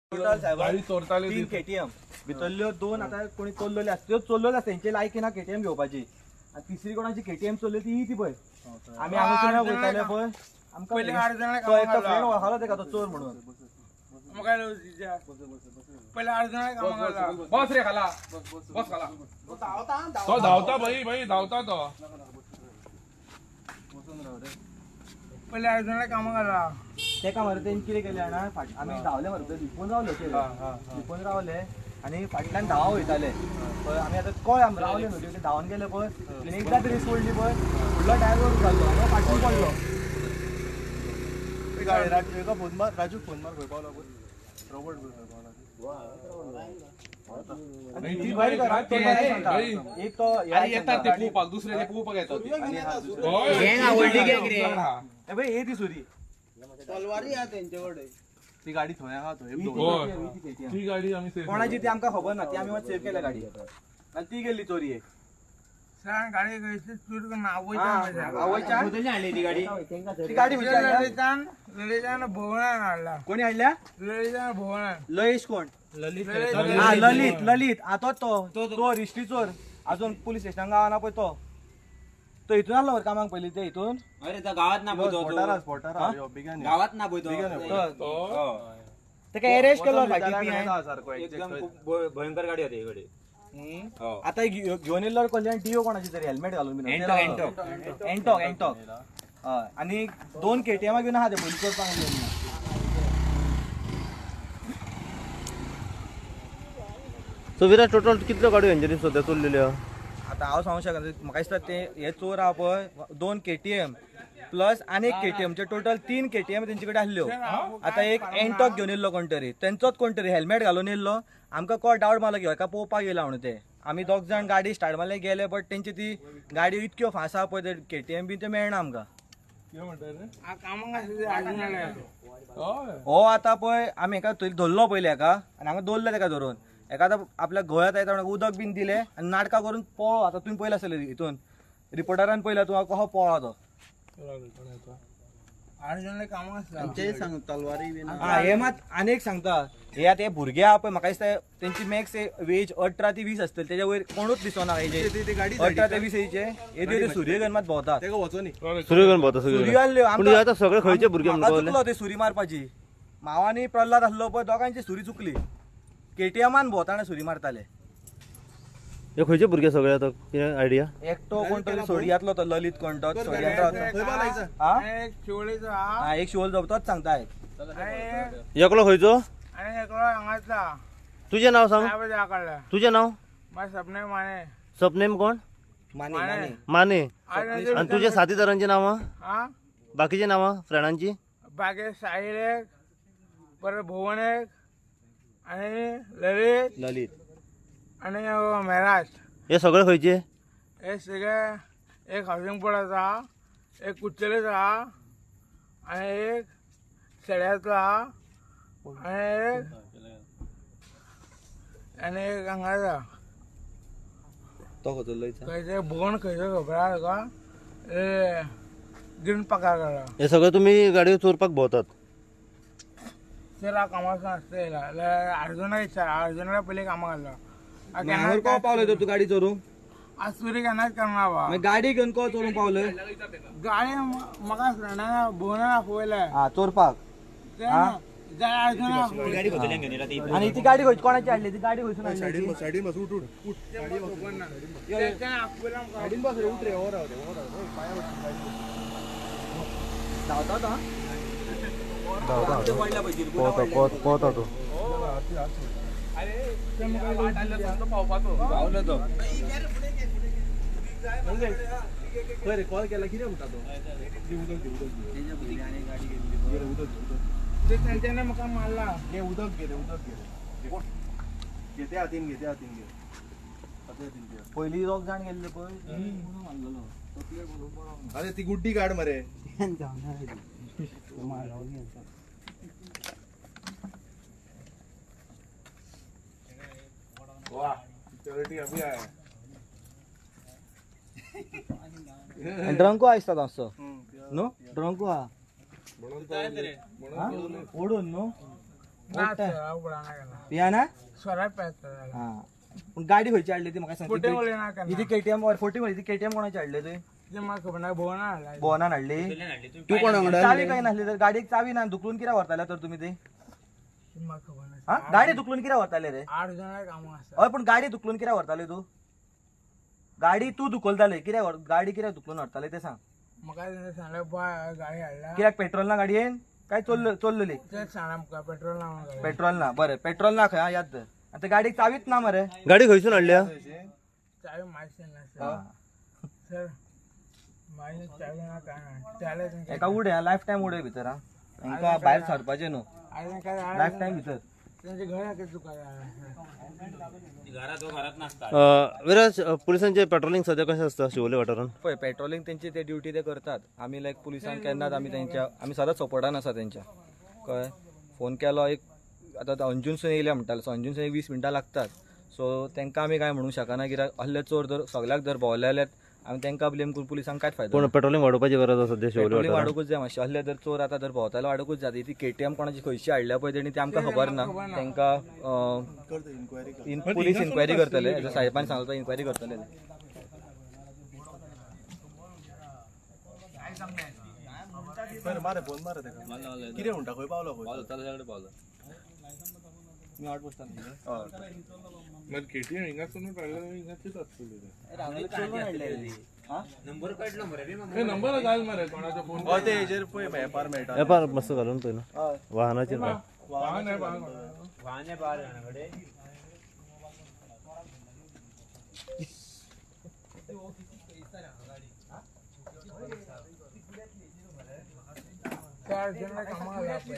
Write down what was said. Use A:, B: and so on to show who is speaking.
A: गाडी चोरताले
B: 3 KTM भितरल्यो 2 आता कोणी चोरलेले असते चोरलेले असते त्यांचे लायकी ना KTM घेवपाची आणि तिसरी कोणाची KTM चोरली ती ती पळय आम्ही हांगासर वयताले पळय आमकां पहिले 8 जाणां कामाक फ्रेंड वळखलो तेका तो चोर म्हणून
C: पहिले 8 जाणां कामाक घाला
A: बस रे खाला बस खाला तो धावता भाई धावता तो
C: पहिले 8 जाणां कामाक घाला
B: तेका मरे तेन कितें केलें ना आमी धांवले मरे लिपून रावले लिपून रावले आणि फाटल्यान धांवा वयताले पळय आमी आतां कळ्ळें आमी रावले न्हू ते धांवन गेले पळय तेणी एकदा तरी सोडली पळय फुडलो ड्रायव्हर उखललो आनी फाटून पडलो
D: राजू फोन मार खंय पावला पळय रॉबर्ट
B: एक तो
A: येतात ते पोवपाक दुसरे पोवपाक येतात
B: हे ती सुरी
D: तलवारी हा त्यांच्याकडे
B: ती गाडी थंय आहा थंय
A: ती गाडी आम्ही सेफ
B: कोणाची ती आमकां खबर ना ती आमी सेव केल्या गाडी आनी ती गेली चोरी एक
C: सांग गाडी कशी चूर करना
B: आवयच्या हाडली ती गाडी
C: ललितान भोवणान हाडला
B: कोणी हाडल्या
C: ललितान भोवणान
B: लयेश कोण
C: ललित
B: ललित आता तो रिश्टी चोर अजून पोलीस स्टेशनाक गावना पळय तो हितून आलो मरे कामाक पयली ते हितून
E: अरे त्या गावात ना बोलतो गावात ना बोलतो
B: तेका अरेस्ट केलो
E: एकदम खूप भयंकर गाडी होती इकडे
B: आता घेऊन येयल्लो कल्याण डिओ कोणाची तरी हेल्मेट घालून एंटॉक आणि 2 KTM घेऊन आहा ते पोलीस चोरपाक
D: सो विराट टोटल कितल्यो गाडयो इंजरी सध्या चोरलेल्यो
B: आता हांव सांगूंक शकना म्हाका दिसता ते हे चोर आहा पळय 2 KTM प्लस आनी एक KTM चे टोटल 3 KTM तेंचे कडेन आसल्यो आता एक एंटॉक घेवन येयल्लो कोण तरी तेंचोच कोण तरी हेल्मेट घालून येयल्लो आमकां कोण डावट मारलो की हेका पळोवपाक गेला म्हणून ते आमी 2 जाण गाडी स्टार्ट मारले गेले बट तेंची ती गाडी इतक्यो फास्ट आहा पळय ते KTM बी ते मेळना आमकां हो आता पळय आमी हेका थंय धरलो पयले हेका आनी हांगा दवरले तेका धरून एका आतां आपल्या गोंयांत येता म्हणून उदक बीन दिलें आनी नाटकां करून पळो आतां तुमी पळयला आसतलें हितून रिपोर्टरान पळयला तूं कसो पळो तो
C: 8 जाणां कामाक आसता
D: तलवारी
B: हे मात आनी एक सांगता हे आतां हे भुरगे आहा पळय म्हाका दिसता तेंची मॅक्स एज 18 ते 20 आसतली तेच्या वयर कोणूच दिसना हेजे 18 ते 20 एजचे हे सूर्यगन मात भोंवतात
D: सूर्यगन भोंवता सगळे सगळे खंयचे भुरगे
B: चुकलो ते सुरी मारपाची मावानी प्रल्हाद आसलो पळय दोगांची सुरी चुकली KTMान भोंवताना सुरी मारताले
D: हे खंयचे भुरगे सगळे आतां कितें आयडिया
B: एकटो कोण तरी सोडयातलो तो ललित कोण तो
C: एक शिवळेचो हा
B: एक शिवल जॉब तोच सांगताय
D: एकलो खंयचो
C: आणि एकलो हांगातला
D: तुझें नाव सांग
C: काडला
D: तुझें नाव
C: माझे सपने माने
D: सपनेम कोण
B: माने
D: माने आणि तुझ्या साथीदारांची नांवां
C: हा
D: बाकीची नांवां फ्रेंडांची
C: बागे साहिल एक परत भुवन एक आणि
B: ललित
C: आणि मेराज
D: हे सगळे खंयचे
C: हे सगळे एक हावसिंग बोर्डाचो आहा एक कुच्चेलेचो आहा आणि एक शेड्याचो आहा आणि एक हांगाचो
B: तो खंयचो लयचा
C: खंयचे भुवन खंयचो खबर आहा तुका ग्रीन पगार काडला
D: हे सगळे तुम्ही गाडयो चोरपाक भोंवतात
C: तेरा कामाक आसता 8 जाणां विचार 8 जाणां पयलीं कामाक घाललो
B: हांगर को पावलो तू गाडी चोरूंक
C: आज सुरी केन्नाच करना बा
B: गाडी घेवन को चोरूंक पावलो
C: गाडी म्हाका फ्रेंडान भुवनान आपोयले
B: चोरपाक आणि ती गाडी खंयची कोणाची हाडली ती गाडी खंयसून हाडली
D: सायडीन बस उठ सायडीन बस रे उठ रे ओर
B: धांवता
D: पोवता तो
B: कॉल केला किती म्हणता तो
C: तेंच्यानी म्हाका मारला
D: घे उदक घे घेते हातीन घे
B: पहिली 2 जाण गेल्ले पळय
D: अरे ती गुड्डी काढ मरे
A: वाह सिक्योरिटी अभी आया
B: ड्रंको आसता तसो नो ड्रंको आहा ओडून न्हू
C: ना सर उघडा नाही केला
B: पिया ना
C: स्वराय पाहता
B: हा पण गाडी खंयची हाडली ती म्हाका
C: कुठे
B: सांग
C: बोले ना
B: इथे
C: केला
B: केटीएम वर 40 मध्ये केटीएम कोणाची हाडली तुवें
C: ते मला खबर नाही भोवना आला
B: बोनान हाडली
D: तू कोणा
B: चावी काय नासली तर गाडीक चावी ना दुखलून कित्याक व्हरताले तर तुम्ही ते
C: मला खबर नाही
B: हा गाडी दुखलून कित्याक व्हरताले रे
C: 8 जण काम असतात
B: हय पण गाडी दुखलून कित्याक व्हरताले तू गाडी तू दुखलताले कित्याक गाडी कित्याक दुखलून व्हरताले ते सांग
C: म्हाका तेणें सांगलें बाय गाडी हाडला
B: कित्याक पेट्रोल ना गाडयेन काय चोल्लली
C: तेच सांगला म्हाका पेट्रोल ना गाडी
B: पेट्रोल ना बरें पेट्रोल ना खंय याद धर आता गाडीक चावीच ना मरे
D: गाडी खंयसून हाडल्या
C: चावी माहिती ना सर माझी चावी ना काय ना त्याला तेंचे
B: एका उडे लायफ टाइम उडे भितर हा तांकां भायर सरपाचें न्हू
C: आयलें काय
B: लायफ टाइम भितर
C: तेंचे घर कितें तुका
D: विराज पुलिसांचे पेट्रोलिंग सध्या कशें आसता शिवोले वाठारांत
B: पळय पेट्रोलिंग तेंची ते ड्युटी ते करतात आमी लायक पुलिसांक केन्नाच आमी सदांच सपोर्टान आसा तेंच्या कळ्ळें फोन केलो एक आतां अंजूनसून येयल्या म्हणटाले सो अंजूनसून एक 20 मिनटां लागतात सो तेंकां आमी कांय म्हणूंक शकना कित्याक असले चोर जर सगल्याक जर भोंवले जाल्यार आमी तेंकां ब्लेम करून पुलिसांक कांयच फायदो
D: पूण पेट्रोलिंग वाडोवपाची गरज आसा सध्या शिवोले
B: पेट्रोलिंग
D: वाठारांत
B: वाडोवूच जाय मातशें असले जर चोर आतां जर भोंवताले वाडोवूच जाता ती केटीएम कोणाची खंयची हाडल्या पळय तेणी ती आमकां खबर ना तेंकां पुलीस इन्क्वायरी करतले जर साहेबान सांगलो इन्क्वायरी करतले
E: मारे फोन मारे कितें म्हणटा खंय पावलो खंय मी आठ पोस्टान
A: मग केटीएम हिंगासून हिंगाचीच असतली ते नंबर घाल मरे कोणाचा फोन
E: ते हेजेर पळय वेपार मेळटा
D: वेपार मस्त घालून पळय वाहनाचेर
A: वाहन आहे वाहन
C: त्या जण कामाला लागले